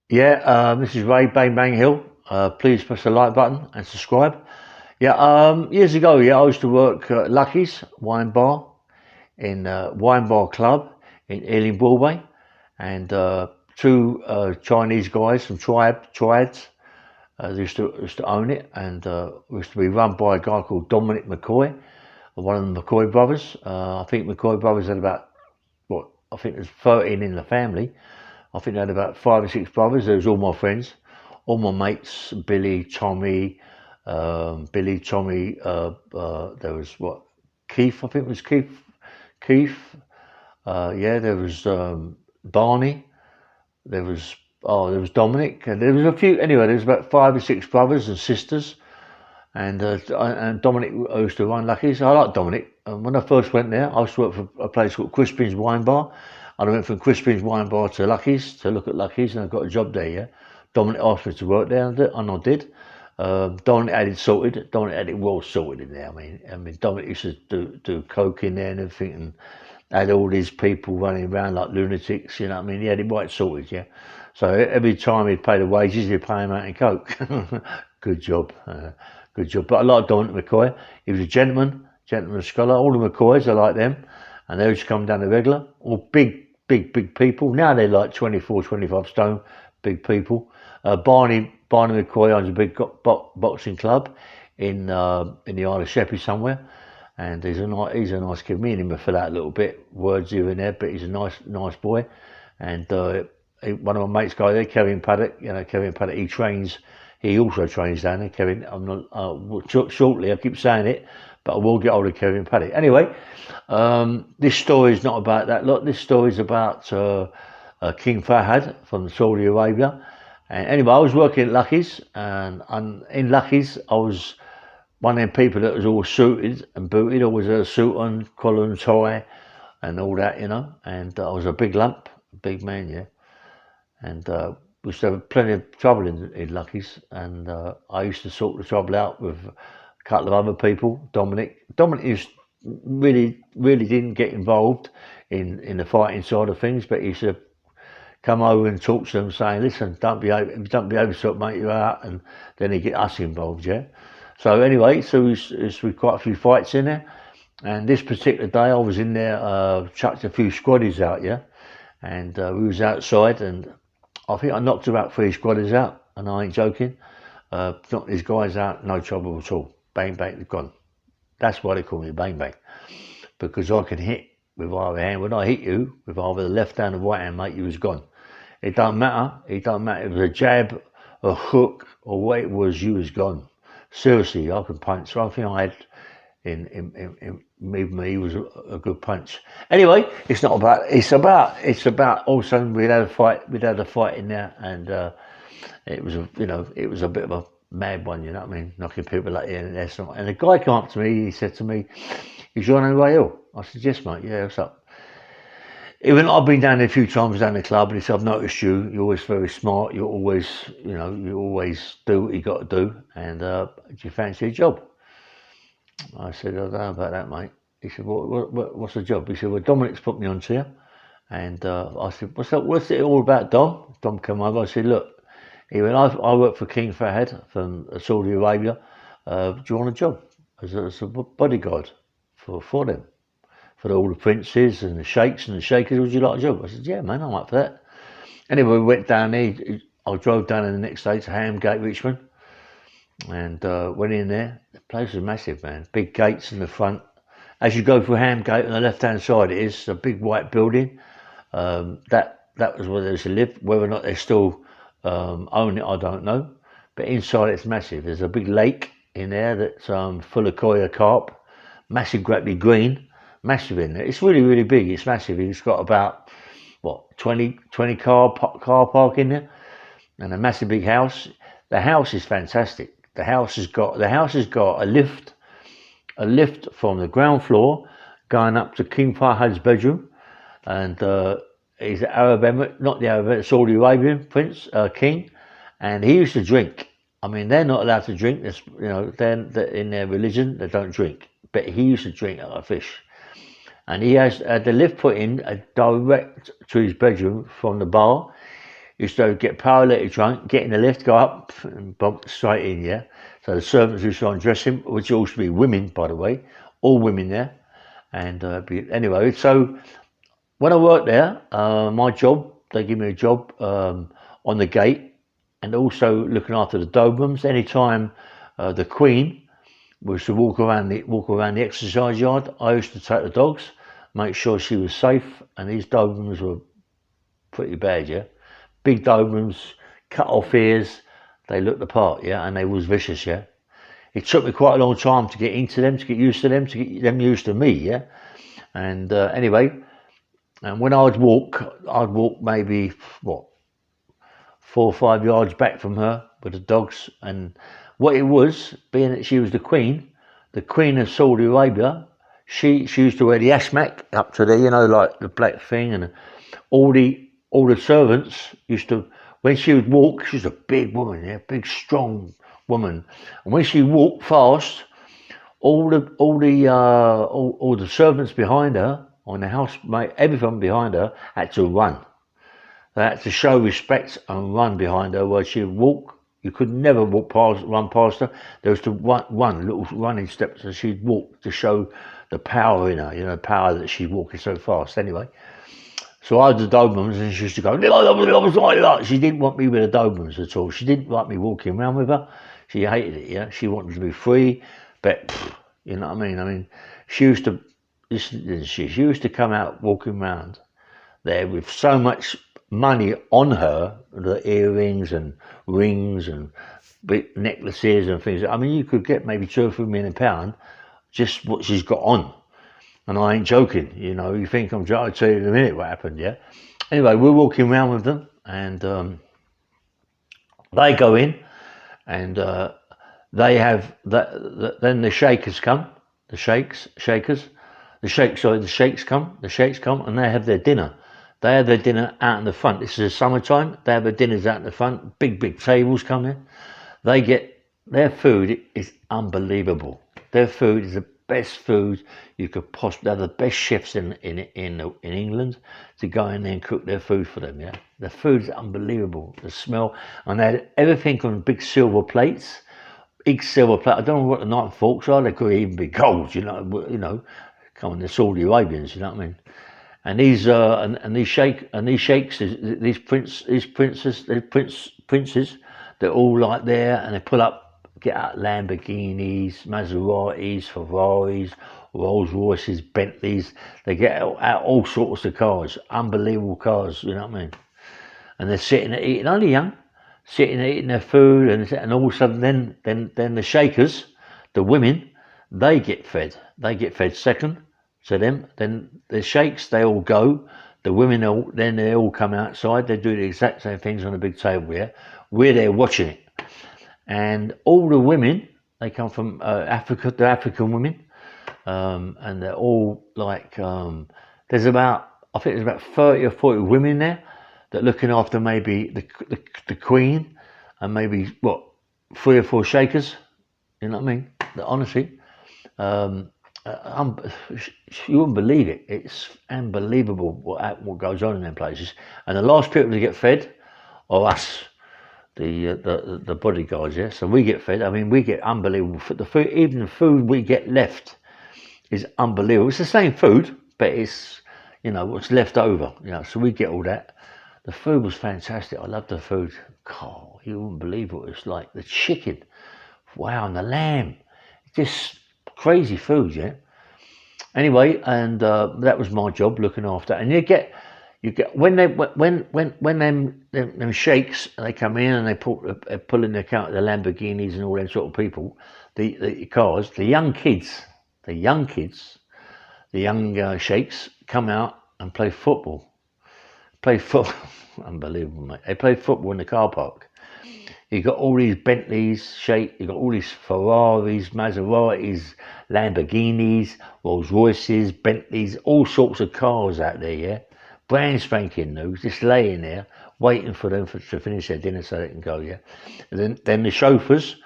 Yeah, this is Ray Bang Bang Hill. Please press the like button and subscribe. Yeah, years ago, yeah, I used to work at Lucky's Wine Bar in Wine Bar Club in Ealing Broadway, and two Chinese guys from Triads they used to own it, and it used to be run by a guy called Dominic McCoy, one of the McCoy brothers. I think McCoy brothers had about what I think there's 13 in the family. I think they had about 5 or 6 brothers. There was all my friends, all my mates, Billy, Tommy. There was what Keith. I think it was Keith. Yeah, there was Barney. There was there was Dominic, and there was a few. Anyway, there was about 5 or 6 brothers and sisters. And Dominic used to run Lucky's. I like Dominic. And when I first went there, I used to work for a place called Crispin's Wine Bar. And I went from Crispin's Wine Bar to Lucky's to look at Lucky's, and I got a job there. Yeah, Dominic asked me to work there, and I did. Dominic had it sorted. Dominic had it well sorted in there. I mean, Dominic used to do coke in there and everything, and had all these people running around like lunatics. You know what I mean? He had it right sorted. Yeah. So every time he'd pay the wages, he'd pay him out in coke. Good job. Good job. But I like Dominic McCoy. He was a gentleman scholar. All the McCoys, I like them. And they used to come down the regular. All big people. Now they're like 24, 25 stone, big people. Barney McCoy owns a big boxing club in the Isle of Sheppey somewhere. And he's a nice kid. Me and him fell out a little bit, words here and there, but he's a nice boy. And one of my mates guy there, Kevin Paddock. Kevin Paddock. He also trains down there. Kevin, I'm not shortly. I keep saying it, but I will get hold of Kevin Paddock. Anyway, this story is not about that lot. This story is about King Fahad from Saudi Arabia. And anyway, I was working at Lucky's, and in Lucky's, I was one of them people that was all suited and booted. I was a suit on, collar and tie, and all that, And I was a big lump, a big man, yeah. And we used to have plenty of trouble in Lucky's, and I used to sort the trouble out with a couple of other people. Dominic used really didn't get involved in the fighting side of things, but he used to come over and talk to them, saying, "Listen, don't be able to mate you out," and then he'd get us involved, yeah. So anyway, so we quite a few fights in there, and this particular day I was in there, chucked a few squaddies out, yeah, and we was outside, and I think I knocked about 3 squaddies out, and I ain't joking. Knocked these guys out, no trouble at all. Bang bang, they're gone. That's why they call me Bang Bang, because I can hit with either hand. When I hit you with either the left hand or right hand, mate, you was gone. It don't matter. It don't matter if it was a jab, a hook, or what it was, you was gone. Seriously, I can punch. So I think I had in me was a good punch. Anyway, it's not about. It's about. All of a sudden we had a fight. We'd had a fight in there, and it was a bit of a mad one. You know what I mean? Knocking people like here and there. And the guy came up to me. He said to me, "Is you on the way ill?" I said, "Yes, mate. Yeah, what's up?" Even I've been down there a few times down the club, and he said, "I've noticed you. You're always very smart. You always do what you got to do. And do you fancy a job?" I said, "I don't know about that, mate." He said, "What's the job?" He said, "Well, Dominic's put me onto you." And I said, "What's it all about, Dom?" Dom came over. I said, "Look," he went, I work for King Fahad from Saudi Arabia. Do you want a job as a bodyguard for them? For all the princes and the sheikhs and the shakers, would you like a job?" I said, "Yeah, man, I'm up for that." Anyway, we went down there. I drove down there the next day to Hamgate, Richmond, and went in there. The place was massive, man. Big gates in the front. As you go through Hamgate, on the left-hand side, it is a big white building. That was where they used to live. Whether or not they still own it, I don't know. But inside, it's massive. There's a big lake in there that's full of coir carp, massive, great big green. Massive in there. It's really big. It's massive. It's got about 20 car park in there, and a massive big house. The house is fantastic. The house has got a lift from the ground floor going up to King Fahad's bedroom, and he's an Arab Emirate, not the Arab Emirate, Saudi Arabian prince, king, and he used to drink. I mean, they're not allowed to drink. They're in their religion, they don't drink. But he used to drink like a fish. And he has the lift put in direct to his bedroom from the bar. Used to get paralytic drunk, get in the lift, go up and bump straight in, yeah. So the servants used to undress him, which used to be women, by the way, all women there. And anyway, so when I worked there, my job, they give me a job on the gate and also looking after the Dobermans. Anytime the Queen was to walk around the exercise yard, I used to take the dogs, make sure she was safe, and these Dobermans were pretty bad, yeah. Big Dobermans, cut off ears, they looked the part, yeah, and they was vicious, yeah. It took me quite a long time to get into them, to get used to them, to get them used to me, yeah. And anyway, and when I'd walk maybe, what, 4 or 5 yards back from her with the dogs. And what it was, being that she was the Queen of Saudi Arabia, she used to wear the ashmak up to there, you know, like the black thing, and all the servants used to, when she would walk, she was a big woman, yeah, big strong woman, and when she walked fast, all the servants behind her on the house, mate, everyone behind her had to run. They had to show respect and run behind her where she would walk. You could never run past her. There was to one little running steps as she'd walk to show the power in her, you know, power that she's walking so fast. Anyway, so I had the Dobermans and she used to go, she didn't want me with the Dobermans at all. She didn't like me walking around with her. She hated it, yeah. She wanted to be free, but you know what I mean? I mean, she used to, she used to come out walking around there with so much money on her, the earrings and rings and big necklaces and things. I mean, you could get maybe £2 or £3 million just what she's got on. And I ain't joking, you know, you think I'm joking, I'll tell you in a minute what happened, yeah. Anyway, we're walking around with them and they go in and they have, then the shakers come, the sheikhs come and they have their dinner. They have their dinner out in the front. This is summertime. They have their dinners out in the front. Big tables come in. They get, their food is unbelievable. Their food is the best food you could possibly have. The best chefs in England to go in there and cook their food for them. Yeah, the food is unbelievable. The smell, and they had everything on big silver plates. Big silver plate. I don't know what the knife and forks are. They could even be gold. You know, come on, the Saudi Arabians. You know what I mean? And these these sheikhs, these princes, they're all like there, and they pull up, get out Lamborghinis, Maseratis, Ferraris, Rolls Royces, Bentleys. They get out all sorts of cars, unbelievable cars. You know what I mean? And they're sitting there eating, only young, sitting there eating their food, and all of a sudden, then the sheikhs, the women, they get fed. They get fed second. So then the sheikhs, they all go. The women, they all come outside. They do the exact same things on a big table here. We're there watching it. And all the women, they come from Africa, the African women. And they're all like, I think there's about 30 or 40 women there that are looking after maybe the Queen and maybe, 3 or 4 sheikhs. You know what I mean? Honestly. You wouldn't believe it. It's unbelievable what goes on in them places. And the last people to get fed are us, the bodyguards. Yeah, so we get fed. I mean, we get unbelievable. The food, even the food we get left, is unbelievable. It's the same food, but it's, you know, what's left over. You know, so we get all that. The food was fantastic. I loved the food. God, you wouldn't believe what it's like. The chicken, wow, and the lamb, just crazy food, yeah. Anyway, and that was my job, looking after. And you get when them sheikhs, they come in and they pull in their car, the Lamborghinis and all them sort of people, the cars, the young sheikhs come out and play football. Unbelievable, mate. They play football in the car park. You got all these Bentleys, you got all these Ferraris, Maseratis, Lamborghinis, Rolls Royces, Bentleys, all sorts of cars out there, yeah? Brand spanking new, just laying there, waiting for them to finish their dinner so they can go, yeah? And then the chauffeurs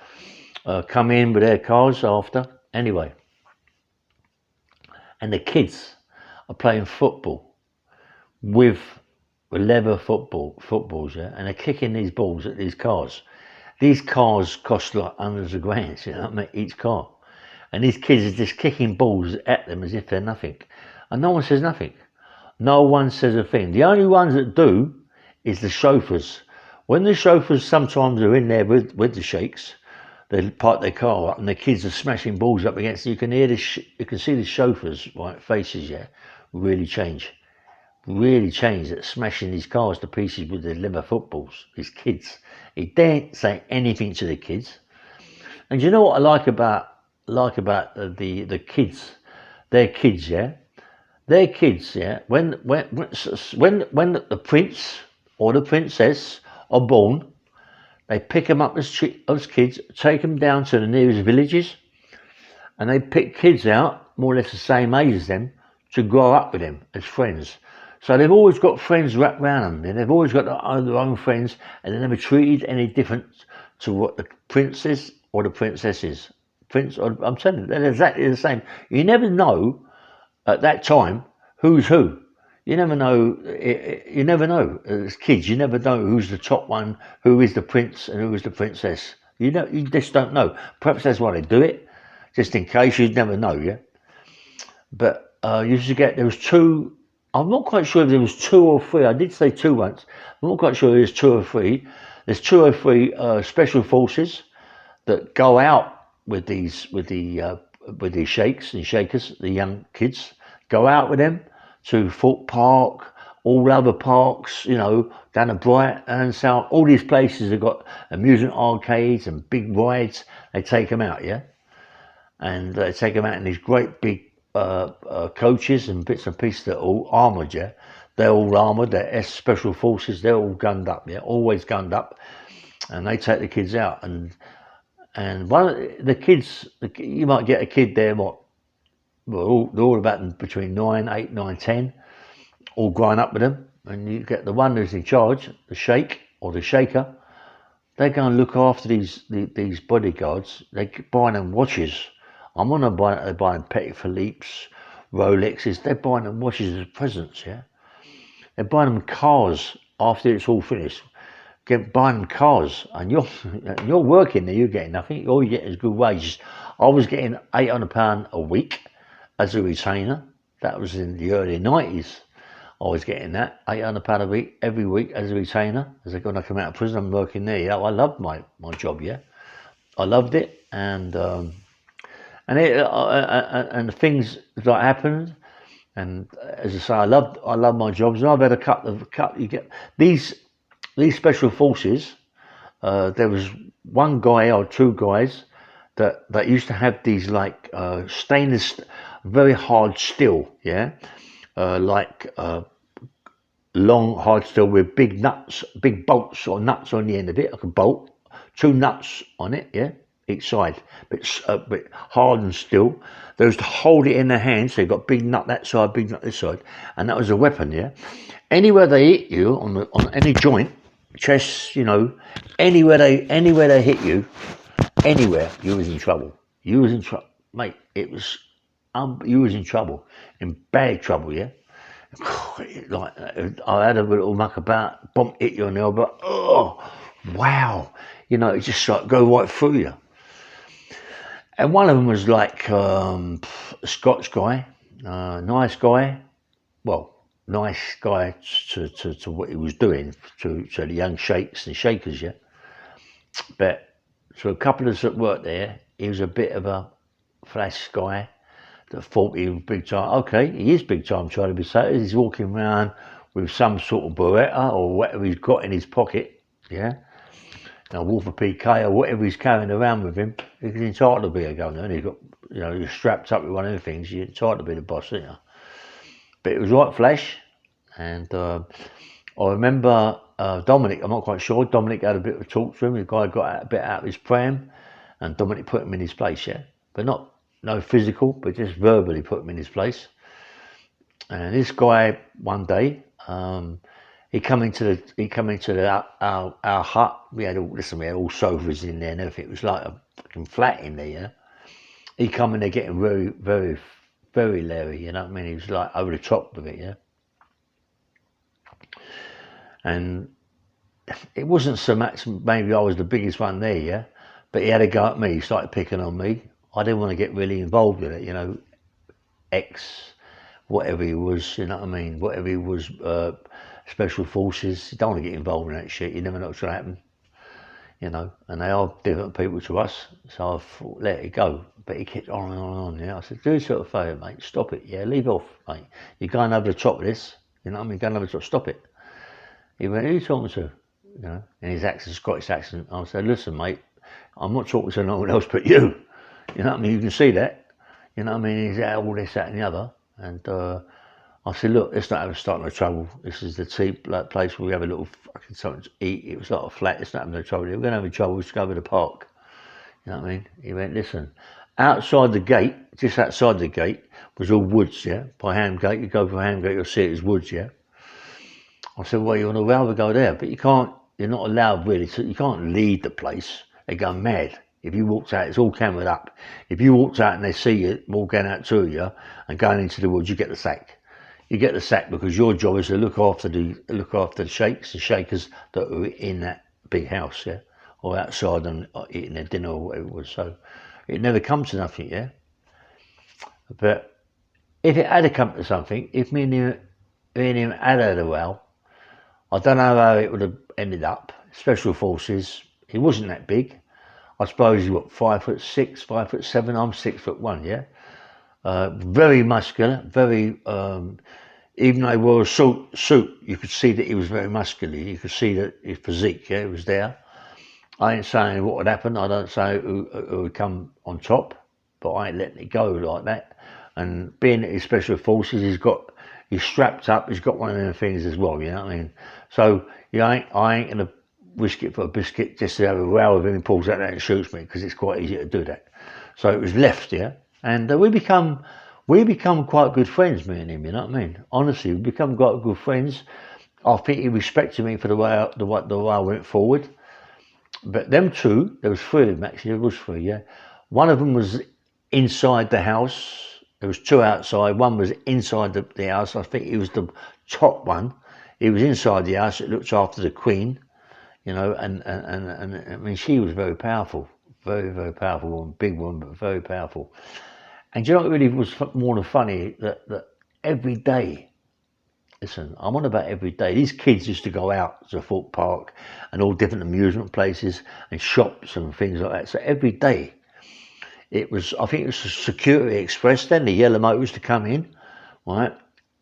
come in with their cars after. Anyway, and the kids are playing football with with leather footballs, yeah, and they're kicking these balls at these cars. These cars cost like hundreds of grand, you know what I mean, each car. And these kids are just kicking balls at them as if they're nothing. And no one says nothing. No one says a thing. The only ones that do is the chauffeurs. When the chauffeurs sometimes are in there with the sheikhs, they park their car up and the kids are smashing balls up against it. You can hear you can see the chauffeurs' right faces, yeah, really change. Really change at smashing these cars to pieces with their leather footballs. These kids. He daren't say anything to the kids. And you know what I like about the kids? Their kids, yeah. Their kids, yeah. When the prince or the princess are born, they pick them up as kids, take them down to the nearest villages, and they pick kids out more or less the same age as them to grow up with them as friends. So they've always got friends wrapped around them. They've always got their own friends, and they're never treated any different to what the princes or the princesses. I'm telling you, they're exactly the same. You never know at that time who's who. You never know. You never know. As kids, you never know who's the top one, who is the prince, and who is the princess. You know, you just don't know. Perhaps that's why they do it, just in case. You'd never know, yeah. But you used to get, there was two. I'm not quite sure if there was two or three. I did say two once. I'm not quite sure there's two or three. There's two or three special forces that go out with these sheikhs and shakers, the young kids, go out with them to Fort Park, all other parks, you know, down at Bright and South. All these places have got amusement arcades and big rides. They take them out, yeah, and they take them out in these great big coaches and bits and pieces that are all armoured, yeah. They're all armoured. They're special forces. They're all gunned up, yeah, always gunned up, and they take the kids out and one of the kids, you might get a kid there, they're all about between 9, 8, 9, 10, all growing up with them. And you get the one who's in charge, the sheikh or the shaker. They go and look after these bodyguards. They buy them watches. I'm on a buy. They're buying Petit Philippe's, Rolexes. They're buying them watches as presents. Yeah, they're buying them cars after it's all finished. Buying cars, and you're working there, you're getting nothing. All you get is good wages. I was getting £800 a week as a retainer. That was in the early 90s. I was getting that £800 a week every week as a retainer. As when I come out of prison, I'm working there. Yeah, I loved my job. Yeah, I loved it, and the things that happened. And as I say, I love my jobs. And I've had a couple. You get these special forces. There was one guy or two guys that used to have these like stainless, very hard steel, yeah, long hard steel with big nuts, big bolts or nuts on the end of it, like a bolt, two nuts on it, yeah, each side, but hard and steel. They used to hold it in their hands, so you got big nut that side, big nut this side, and that was a weapon, yeah. Anywhere they hit you on any joint, chest, you know, anywhere they hit you, anywhere, you was in trouble. You was in trouble, mate. It was, you was in trouble, in bad trouble, yeah. Like I had a little muck about, bump hit you on the elbow. Oh, wow! You know, it just like go right through you. And one of them was like a Scotch guy, nice guy. Well, nice guy to what he was doing to the young sheikhs and shakers, yeah. But to a couple of us that worked there, he was a bit of a flash guy that thought he was big time. Okay, he is big time trying to be safe. He's walking around with some sort of Beretta or whatever he's got in his pocket, yeah. A Wolfer PK or whatever he's carrying around with him. He's entitled to be a gunner, and he's got, you know, you're strapped up with one of the things. You're entitled to be the boss, aren't you? But it was right flash, and I remember Dominic. I'm not quite sure. Dominic had a bit of a talk to him. The guy got a bit out of his pram, and Dominic put him in his place, yeah, but no physical, but just verbally put him in his place. And this guy one day, he come into our hut. We had all sofas in there and everything. It was like a fucking flat in there, yeah. He come in there getting very, very, very leery, you know what I mean? He was like over the top with it, yeah. and it wasn't so much maybe I was the biggest one there, yeah, but he had a go at me. He started picking on me. I didn't want to get really involved in it, you know, ex, whatever he was, you know what I mean, whatever he was, special forces. You don't want to get involved in that shit. You never know what's going to happen, you know, and they are different people to us, so I thought, let it go. But he kept on and on and on, yeah. I said, do yourself a favour, mate, stop it, yeah, leave off, mate. You're going over the top of this, you know what I mean, going over the top, stop it. He went, who are you talking to? You know, in his accent, Scottish accent. I said, listen, mate, I'm not talking to no one else but you. You know what I mean, you can see that. You know what I mean, he's out all this, that and the other. And I said, look, let's not have a start no trouble. This is the place where we have a little fucking something to eat. It was like a flat, let's not have no trouble. If we're going to have any trouble, let's go over the park. You know what I mean? He went, listen, outside the gate, just outside the gate, was all woods, yeah? By Hamgate, you go for Hamgate, you'll see it as woods, yeah? I said, well, you're on a rather go there, but you can't, you're not allowed really, so you can't leave the place. They go mad. If you walked out, it's all cameraed up. If you walked out and they see you walking out to you and going into the woods, you get the sack. You get the sack because your job is to look after the sheikhs and shakers that are in that big house, yeah, or outside and eating their dinner or whatever it was. So it never comes to nothing, yeah. But if it had come to something, if me and him had had a row, I don't know how it would have ended up. Special forces. He wasn't that big. I suppose he was 5'6", 5'7". I'm 6'1", yeah. Very muscular, very. Even though he wore a suit, you could see that he was very muscular. You could see that his physique, yeah, was there. I ain't saying what would happen. I don't say who would come on top, but I ain't letting it go like that. And being that he's special forces, he's strapped up. He's got one of them things as well. You know what I mean? So I ain't gonna risk it for a biscuit just to have a row with him and pulls out that and shoots me, because it's quite easy to do that. So it was left, yeah, and we become quite good friends, me and him. You know what I mean? Honestly, we become quite good friends. I think he respected me for the way I went forward. But them two, there was three of them actually. There was three, yeah. One of them was inside the house. There was two outside. One was inside the house. I think he was the top one. He was inside the house. It looked after the Queen, you know. And I mean, she was very powerful, very, very powerful woman, big woman, but very powerful. And do you know what really was more than funny? That every day, listen, I'm on about every day. These kids used to go out to Thorpe Park and all different amusement places and shops and things like that. So every day, it was, I think it was a security express then, the yellow motors to come in, right,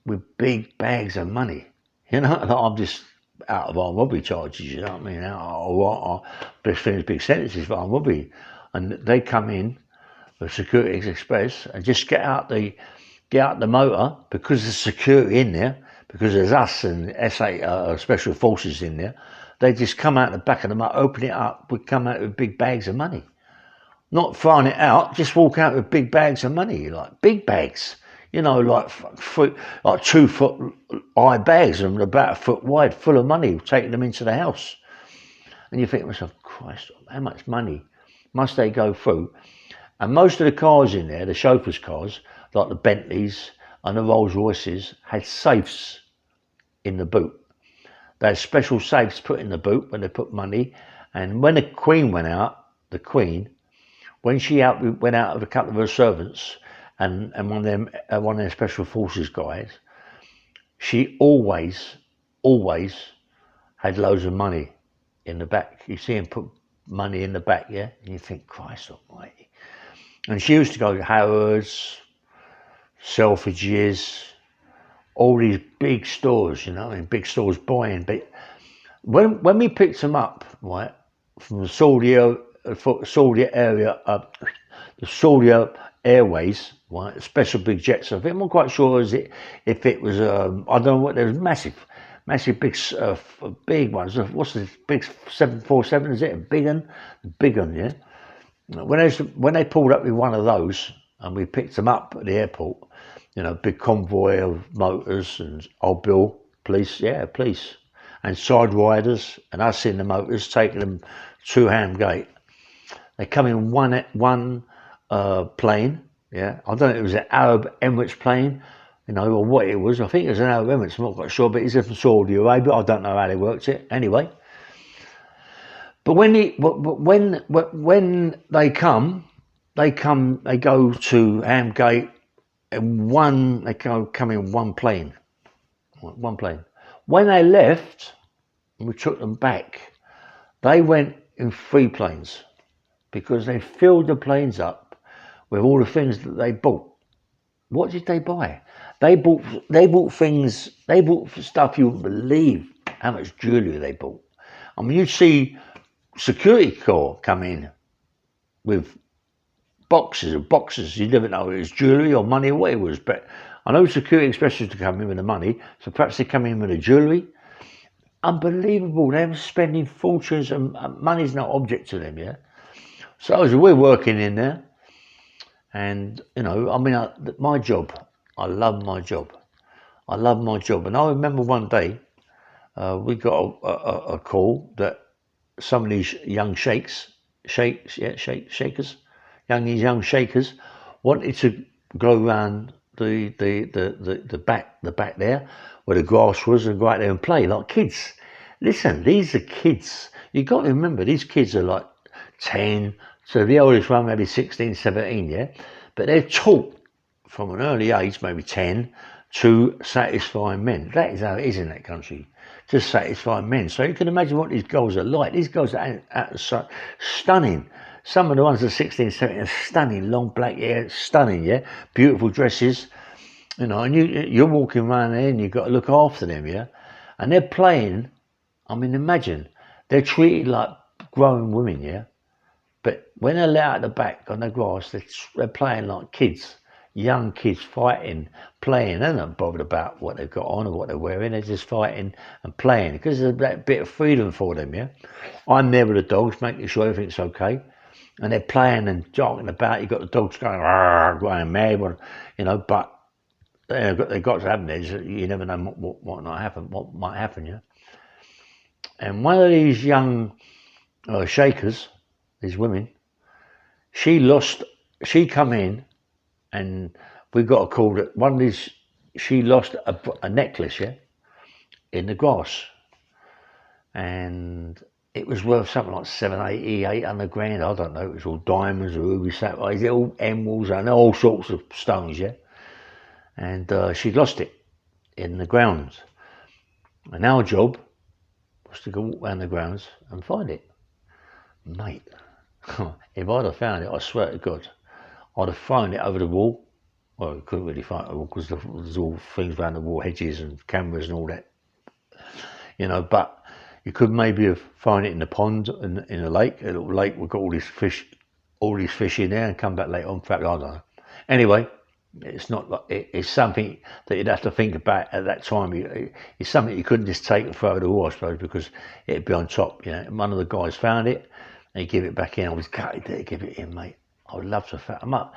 with big bags of money. You know, like I'm just out of armed robbery charges, you know what I mean? I finish big sentences for armed robbery. And they come in, the security express, and just get out the motor, because there's security in there, because there's us and SA special forces in there. They just come out the back of the motor, open it up, we come out with big bags of money. Not throwing it out, just walk out with big bags of money, like big bags, you know, like 2 foot high bags and about a foot wide, full of money, taking them into the house. And you think to yourself, Christ, how much money must they go through? And most of the cars in there, the chauffeurs' cars, like the Bentleys and the Rolls Royces, had safes in the boot. They had special safes put in the boot when they put money. And when the Queen went out, when she went out with a couple of her servants and one of their special forces guys, she always had loads of money in the back. You see him put money in the back, yeah? And you think, Christ almighty. And she used to go to Harrods, Selfridges, all these big stores, you know, in big stores buying. But when we picked them up, right, from the Saudi area, the Saudi Airways, right, special big jets. I think I'm not quite sure if it was I don't know what. There was massive big ones. What's the big 747? Is it a big one? Yeah. When they pulled up with one of those and we picked them up at the airport, you know, big convoy of motors and old Bill, police, and side riders, and us in the motors taking them to Hamgate. They come in one plane, yeah. I don't know if it was an Arab Emirates plane, you know, or what it was. I think it was an Arab Emirates, I'm not quite sure, but it's from Saudi Arabia. I don't know how they worked it. Anyway, but when they come, they go to Amgate, and they come in one plane. When they left, and we took them back, they went in 3 planes because they filled the planes up with all the things that they bought. What did they buy? They bought things. They bought stuff you wouldn't believe how much jewellery they bought. I mean, you'd see security corps come in with boxes of boxes. You never know if it was jewellery or money or what it was. But I know security specialists to come in with the money, so perhaps they come in with the jewellery. Unbelievable. They were spending fortunes, and money's no object to them, yeah? So as we're working in there, and, you know, I mean, my job, I love my job. I love my job. And I remember one day, we got a call that some of these young shakers, young shakers, wanted to go around the back there where the grass was and go out there and play like kids. Listen, these are kids. You got to remember, these kids are like 10, so the oldest one maybe 16, 17, yeah? But they're taught from an early age, maybe 10, to satisfy men. That is how it is in that country, to satisfy men. So you can imagine what these girls are like. These girls are stunning. Some of the ones that are 16, 17 are stunning, long black hair, stunning, yeah? Beautiful dresses, you know, and you're walking around there and you've got to look after them, yeah? And they're playing, I mean, imagine, they're treated like grown women, yeah? But when they're out at the back on the grass, they're playing like kids, young kids fighting, playing. They're not bothered about what they've got on or what they're wearing. They're just fighting and playing because there's that bit of freedom for them, yeah? I'm there with the dogs, making sure everything's okay. And they're playing and jogging about. You've got the dogs going mad, you know, but they've got to happen. You never know what might happen, yeah? And one of these young shakers, these women, she come in, and we got a call that one of these, she lost a necklace, yeah, in the grass, and it was worth something like 800 grand, I don't know. It was all diamonds, rubies, sapphires, all emeralds, and all sorts of stones, yeah. And she lost it in the grounds, and our job was to go walk around the grounds and find it, mate. If I'd have found it, I swear to God, I'd have thrown it over the wall. Well, you couldn't really find it because there's all things around the wall, hedges and cameras and all that, you know. But you could maybe have thrown it in the pond, in a lake. A little lake, we've got all these fish in there, and come back later on. In fact, I don't know. Anyway, it's not like it's something that you'd have to think about at that time. It's something you couldn't just take and throw it away, I suppose, because it'd be on top. You know, one of the guys found it. They give it back in. I was gutted to give it in, mate. I would love to fat them up,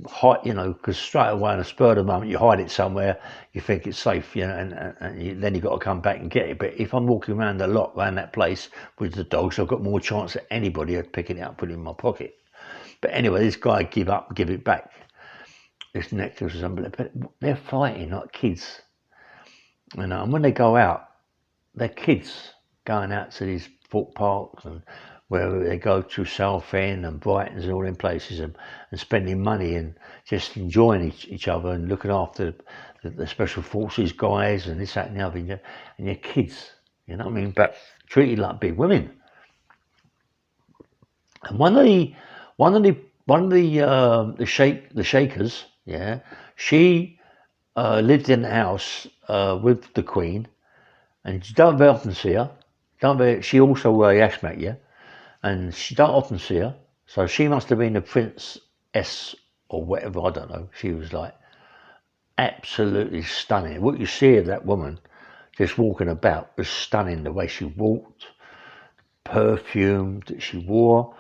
hide, you know, because straight away in a spur of the moment, you hide it somewhere, you think it's safe, you know, and then you've got to come back and get it. But if I'm walking around a lot around that place with the dogs, I've got more chance than anybody of picking it up, putting it in my pocket. But anyway, this guy give it back. This necklace was unbelievable. But they're fighting like kids, you know. And when they go out, they're kids going out to these foot parks and where they go to Southend and Brighton's and all them places, and spending money and just enjoying each other and looking after the special forces guys and this, that and the other, and your kids, you know what I mean, but treated like big women. And one of the shakers, yeah, she lived in the house with the Queen, and you don't very often see her. She also wore a yashmak, yeah. And she don't often see her, so she must have been the princess or whatever, I don't know. She was like absolutely stunning. What you see of that woman just walking about was stunning. The way she walked, perfume that she wore,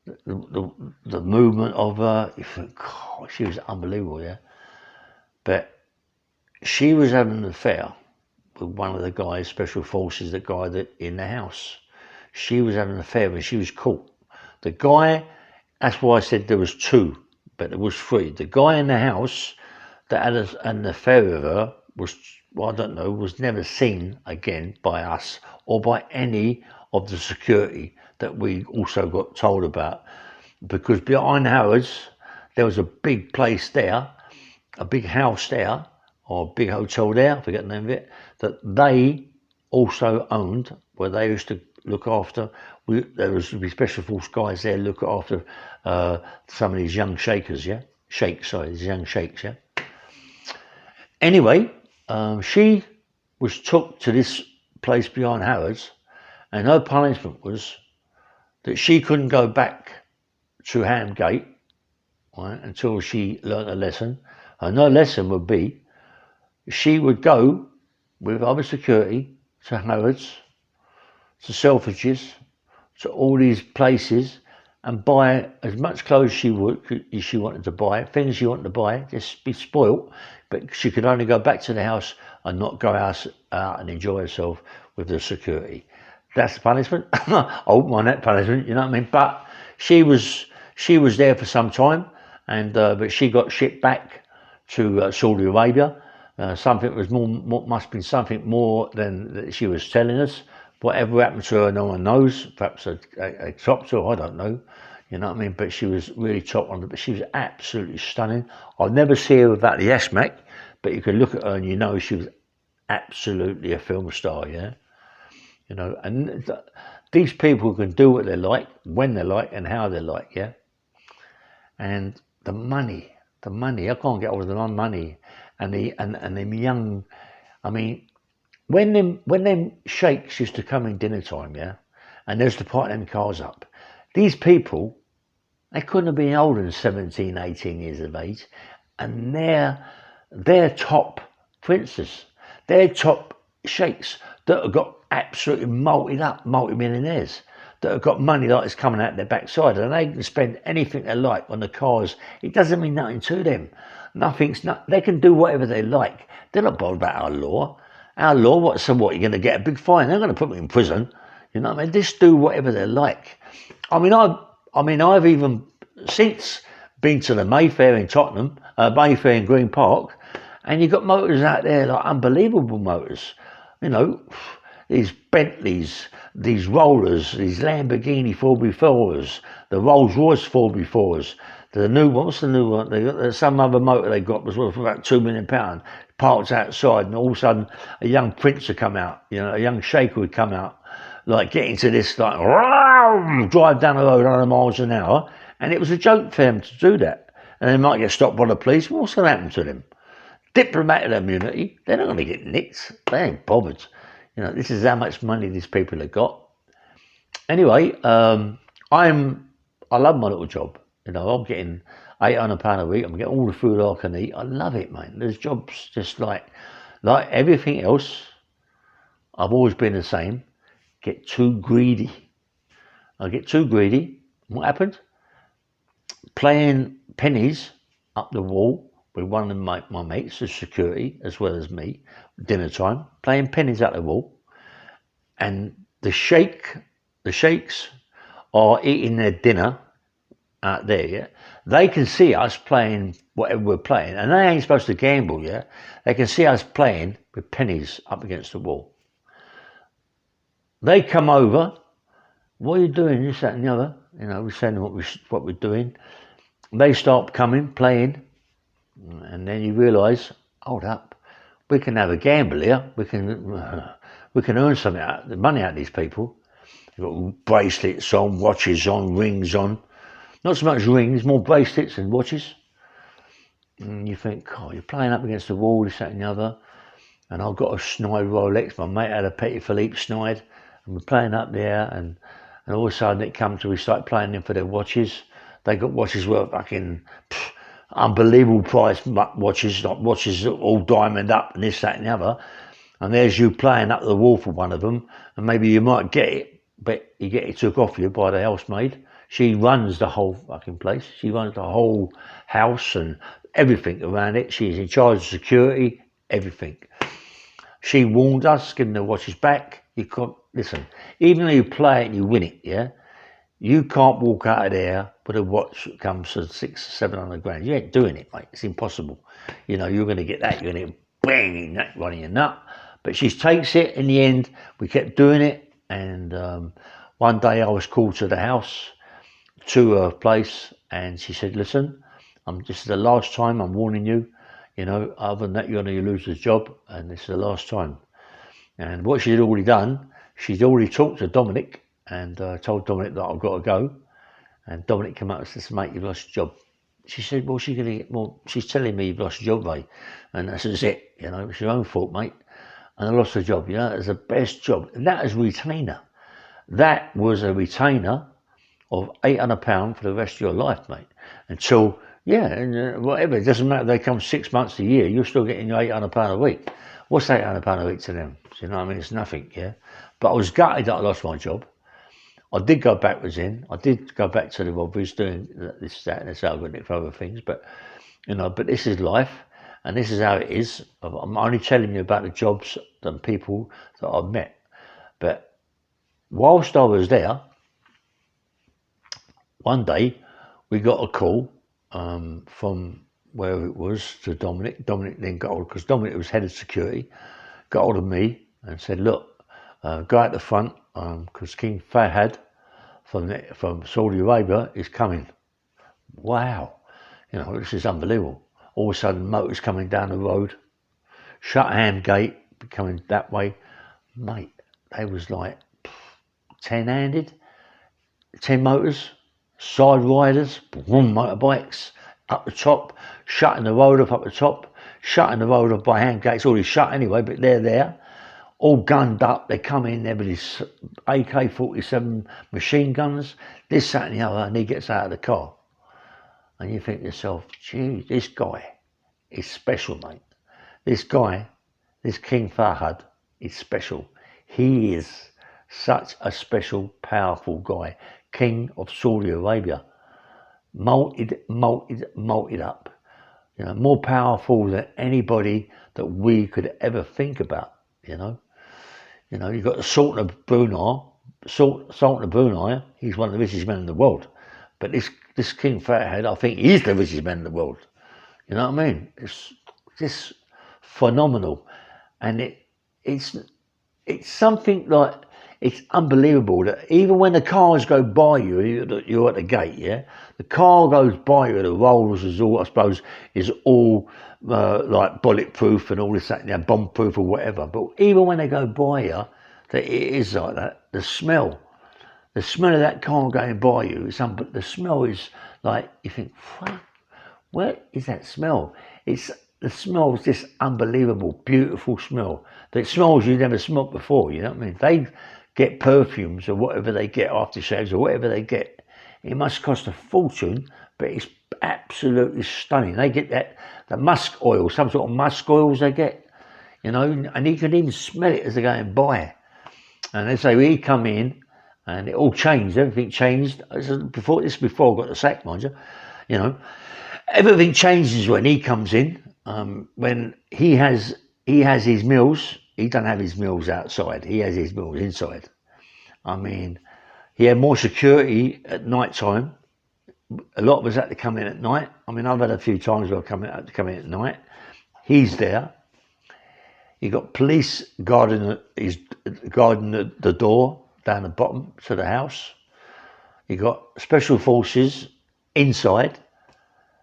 the movement of her. You think, God, she was unbelievable, yeah. But she was having an affair with one of the guys, special forces, the guy that in the house. She was having an affair and she was caught. The guy, that's why I said there was 2, but there was 3. The guy in the house that had an affair with her was, well, I don't know, was never seen again by us or by any of the security that we also got told about. Because behind Harrods, there was a big place there, a big house there, or a big hotel there, I forget the name of it, that they also owned, where they used to look after. There was special force guys there look after some of these young shakers, yeah? These young sheikhs, yeah? Anyway, she was took to this place behind Harrods, and her punishment was that she couldn't go back to Hamgate, right, until she learnt a lesson. And her lesson would be she would go with other security to Harrods, to Selfridges, to all these places, and buy as much clothes she wanted to buy, things she wanted to buy, just be spoilt, but she could only go back to the house and not go out and enjoy herself with the security. That's the punishment. I wouldn't mind that punishment, you know what I mean? But she was there for some time, and but she got shipped back to Saudi Arabia. Something was must have been something more than that she was telling us. Whatever happened to her, no one knows. Perhaps a top to her, I don't know. You know what I mean? But she was really top on it. But she was absolutely stunning. I'll never see her without the yashmak, but you can look at her and you know she was absolutely a film star, yeah? You know, and these people can do what they like, when they like, and how they like, yeah? And the money, I can't get hold of the money. And them young, I mean, when them sheikhs used to come in dinner time, yeah, and they used to park them cars up, these people, they couldn't have been older than 17, 18 years of age, and they're top princes, they're top sheikhs that have got absolutely multi-millionaires, that have got money like it's coming out their backside, and they can spend anything they like on the cars. It doesn't mean nothing to them. They can do whatever they like. They're not bothered about our law. Our law, what, you're going to get a big fine. They're going to put me in prison. You know what I mean? Just do whatever they like. I've even since been to the Mayfair in Tottenham, Mayfair in Green Park, and you've got motors out there, like unbelievable motors. You know, these Bentleys, these Rollers, these Lamborghini 4x4s, the Rolls Royce 4x4s, the new one, what's the new one? There's some other motor they got was worth about £2 million, parked outside, and all of a sudden a young prince would come out, you know, a young sheikh would come out, like get into this, like, drive down the road 100 miles an hour, and it was a joke for them to do that. And they might get stopped by the police. What's going to happen to them? Diplomatic immunity, they're not going to get nicked. They ain't bothered. You know, this is how much money these people have got. Anyway, I love my little job. You know, I'm getting £800 a week. I'm getting all the food I can eat. I love it, mate. There's jobs just like everything else. I've always been the same. Get too greedy. I get too greedy. What happened? Playing pennies up the wall with one of my mates, the security, as well as me, dinner time, playing pennies up the wall. And the sheikhs are eating their dinner out there, yeah. They can see us playing whatever we're playing, and they ain't supposed to gamble, yeah. They can see us playing with pennies up against the wall. They come over. What are you doing? This, that, and the other. You know, we're saying what we're doing. They start coming, playing, and then you realise, hold up, we can have a gamble here. We can earn something the money out of these people. They've got bracelets on, watches on, rings on. Not so much rings, more bracelets and watches. And you think, oh, you're playing up against the wall, this, that, and the other. And I've got a snide Rolex. My mate had a Petit Philippe snide, and we're playing up there. And all of a sudden, it comes to we start playing them for their watches. They got watches worth fucking unbelievable price watches, like watches all diamond up and this, that, and the other. And there's you playing up the wall for one of them, and maybe you might get it, but you get it took off you by the housemaid. She runs the whole fucking place. She runs the whole house and everything around it. She's in charge of security, everything. She warned us, giving the watches back. You can't, listen, even though you play it and you win it, yeah, you can't walk out of there with a watch that comes to 600-700 grand. You ain't doing it, mate. It's impossible. You know, you're going to get that. You're going to get bang that one in your nut. But she takes it. In the end, we kept doing it. And one day I was called to the house, to her place, and she said, listen, this is the last time, I'm warning you. You know, other than that, you're going to lose the job, and this is the last time. And what she'd already done, she'd already talked to Dominic and told Dominic that I've got to go. And Dominic came out and said, mate, you've lost your job. She said, well, she's going to get more. She's telling me you've lost your job, mate. And that's it, you know, it's your own fault, mate. And I lost the job, you know, it's the best job. And that is a retainer. That was a retainer of £800 for the rest of your life, mate. Until, yeah, and whatever, it doesn't matter, they come 6 months a year, you're still getting your £800 a week. What's £800 a week to them? You know what I mean? It's nothing, yeah? But I was gutted that I lost my job. I did go backwards in. I did go back to the robberies, doing this, that, and this, I've got it for other things. But, you know, but this is life, and this is how it is. I'm only telling you about the jobs and people that I've met. But whilst I was there, one day we got a call from where it was to Dominic. Dominic then got hold, because Dominic was head of security, got hold of me and said, look, go out the front, because King Fahad from Saudi Arabia is coming. Wow, you know, this is unbelievable. All of a sudden, motors coming down the road, Shutterham Gate coming that way. Mate, they was like 10-handed, 10 motors, side riders, motorbikes, up the top, shutting the road up the top, shutting the road off by hand gates, already shut anyway, but they're there, all gunned up. They come in there with his AK-47 machine guns, this, that and the other, and he gets out of the car. And you think to yourself, gee, this guy is special, mate. This guy, this King Fahad, is special. He is such a special, powerful guy. King of Saudi Arabia. Malted up. You know, more powerful than anybody that we could ever think about, you know. You know, you've got the Sultan of Brunei. Sultan of Brunei, he's one of the richest men in the world. But this King Fahad, I think he's the richest man in the world. You know what I mean? It's just phenomenal. And it's something like, it's unbelievable that even when the cars go by you, you're at the gate, yeah? The car goes by you, the rolls is all, I suppose, is all like bulletproof and all this, that, and bomb-proof or whatever. But even when they go by you, that it is like that. The smell of that car going by you, the smell is like, you think, fuck, where is that smell? The smell is this unbelievable, beautiful smell. That smells you never smelled before, you know what I mean? They get perfumes or whatever they get, aftershaves or whatever they get. It must cost a fortune, but it's absolutely stunning. They get the musk oil, some sort of musk oils they get, you know, and you can even smell it as they're going by. And they say, we come in and it all changed, everything changed. Before I got the sack, mind you, you know. Everything changes when he comes in. When he has his meals, he doesn't have his meals outside. He has his meals inside. I mean, he had more security at night time. A lot of us had to come in at night. I mean, I've had a few times where I've had to come in at night. He's there. You got police guarding the door down the bottom to the house. You got special forces inside.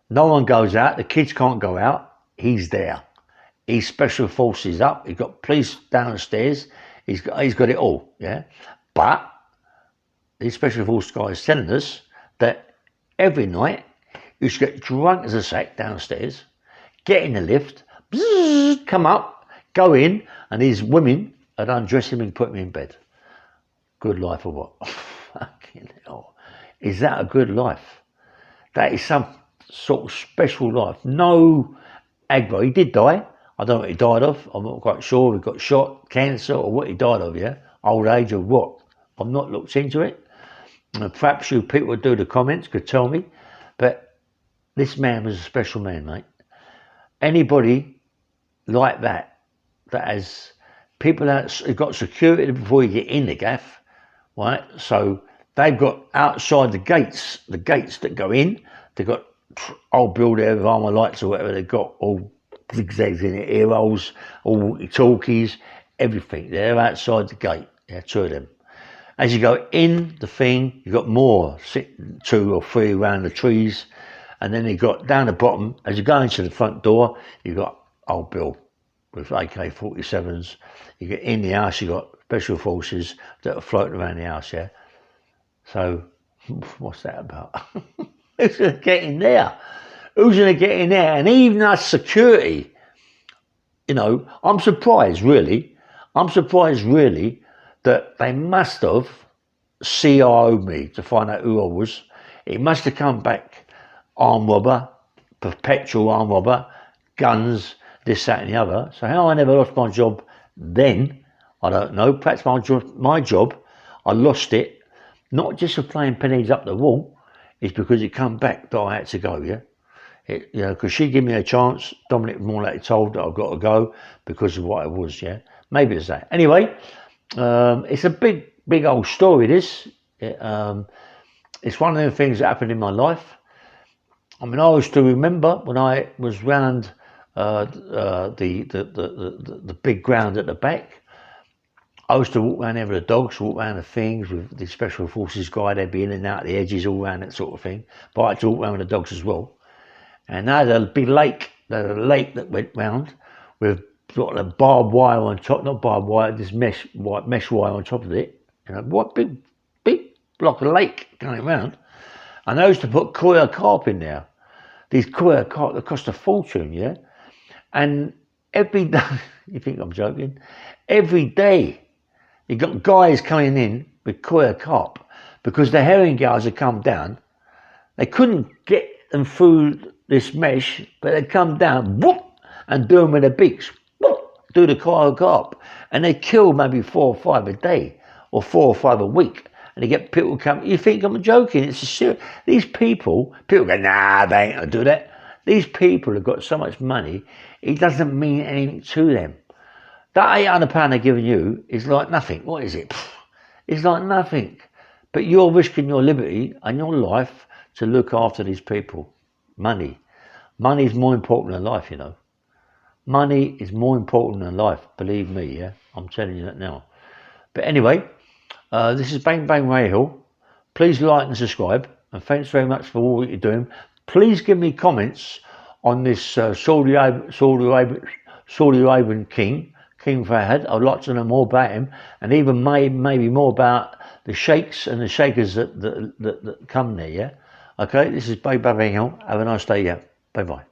No one goes out. The kids can't go out. He's there. He's special forces up. He's got police downstairs. He's got it all. Yeah, but these special forces guys telling us that every night you should get drunk as a sack downstairs, get in the lift, bzzz, come up, go in, and these women would undress him and put him in bed. Good life or what? Fucking hell. Is that a good life? That is some sort of special life. No aggro. He did die. I don't know what he died of. I'm not quite sure. He got shot, cancer, or what he died of, yeah? Old age or what? I've not looked into it. Perhaps you people would do the comments, could tell me. But this man was a special man, mate. Anybody like that has people out, got security before you get in the gaff, right? So they've got outside the gates that go in, they've got old build there with armour lights or whatever, they've got all zigzags in it, ear holes, all walkie-talkies, everything. They're outside the gate. Yeah, 2 of them. As you go in the thing, you've got more, 2 or 3 around the trees, and then you've got down the bottom, as you go into the front door, you've got old Bill with AK-47s. You get in the house, you've got special forces that are floating around the house, yeah? So, what's that about? Who's going to get in there? Who's going to get in there? And even us security, you know, I'm surprised really that they must have CIO'd me to find out who I was. It must have come back armed robber, perpetual armed robber, guns, this, that and the other. So how I never lost my job then, I don't know. Perhaps my job, I lost it, not just for playing pennies up the wall, it's because it come back that I had to go, yeah? You know, because she gave me a chance. Dominic more likely told that I've got to go because of what I was, yeah? Maybe it's that. Anyway, it's a big old story, this. It's one of the things that happened in my life. I mean, I used to remember when I was round the big ground at the back, I used to walk around there with the dogs, walk around the things with the special forces guy. They'd be in and out the edges, all around that sort of thing. But I had to walk around with the dogs as well. And now there's a big lake, that went round with sort of barbed wire on top, not barbed wire, this mesh wire on top of it. You know, what big block of lake going round. And I used to put coir carp in there. These coir carp that cost a fortune, yeah? And every day, you think I'm joking? Every day, you got guys coming in with coir carp because the herring guards had come down. They couldn't get them through this mesh, but they'd come down, whoop, and do them with their beaks, whoop, do the coir carp. And they kill maybe 4 or 5 a day, or 4 or 5 a week. And they get people come, you think I'm joking, it's a serious. These people go, nah, they ain't gonna do that. These people have got so much money, it doesn't mean anything to them. That £800 they're giving you is like nothing. What is it? It's like nothing. But you're risking your liberty and your life to look after these people. Money. Money is more important than life, you know. Money is more important than life, believe me, yeah? I'm telling you that now. But anyway, this is Bang Bang Radio. Please like and subscribe. And thanks very much for all that you're doing. Please give me comments on this Saudi Arabian King Fahad. I'd like to know more about him, and even maybe more about the sheikhs and the sheikhs that come there, yeah? Okay, this is Bang Bang Radio. Have a nice day, yeah? Bye-bye.